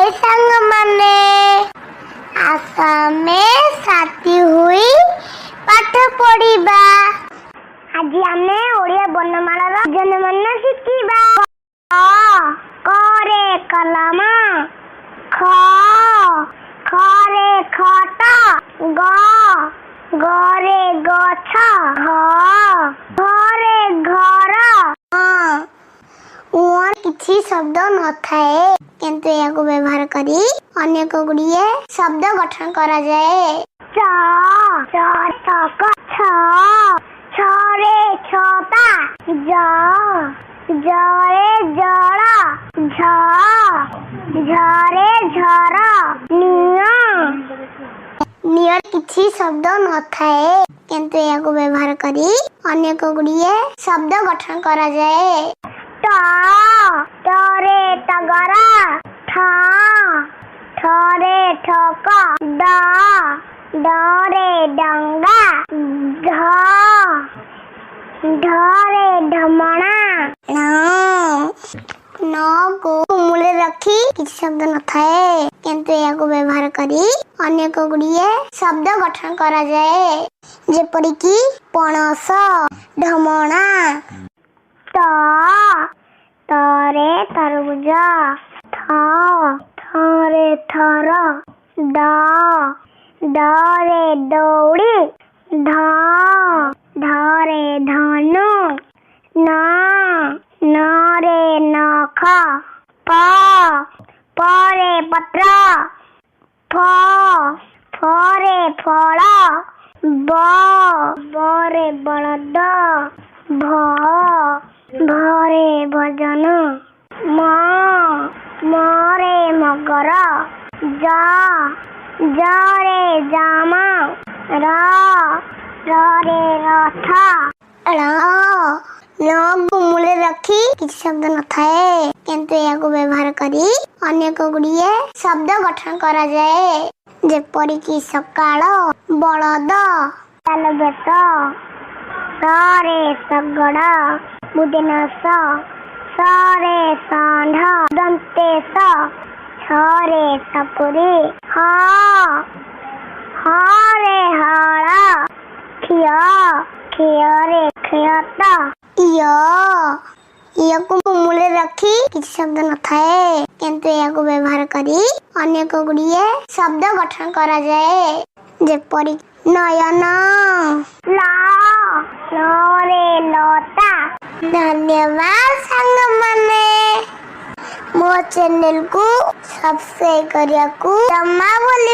संग माने आसामे साथी हुई पाठ पढ़िबा। आज आमे ओडिया वर्णमाला जनगणन शिखिबा। क रे कलम, ख रे खट, ग रे गछ, घ रे घर। किसी शब्द न थाए किंतु याको व्यवहार करी अनेक गुड़िए शब्द गठन करा जाए। छ रे छता, ज रे जड़, झ रे झर। नियर किसी शब्द न थाए किंतु याको व्यवहार करी अनेक गुड़िए शब्द गठन करा जाए। ट रे टगरा, ठ रे ठक, ड रे डंगा, ढ रे ढमणा। न को मूले रखी किसी शब्द न थाए किंतु याको व्यवहार करी अनेक गुड़िए शब्द गठन करा जाए। जेपरिकी पणस, ढमणा। त रे तरबुज, थ रे थर, द रे दौड़ी, ध रे धनु, न रे नख, प रे पत्र, फ रे फल, ब रे बलद, भ रे भजन, म रे मगर, ज रे जाम, र रे रथ। न को मूले रखी किसी शब्द न थाए किंतु याको व्यवहार करी अनेक गुड़िए शब्द गठन करा जाए। जेपरिकी सकाळ, बलद, बेत, स रे शगड़, बुधनास, स रे षांढ, दंतेश, छ रे सपुरी, ह रे हल, ख रे खयत। य को मूले रखी किसी शब्द न थाए किंतु याको व्यवहार करी अनेक गुड़िए शब्द गठन करा जाए। जेपरि नयन, ल रे लता। धन्यवाद संग माने। मो चैनल को सब्सक्राइब करिया को जमा बोली।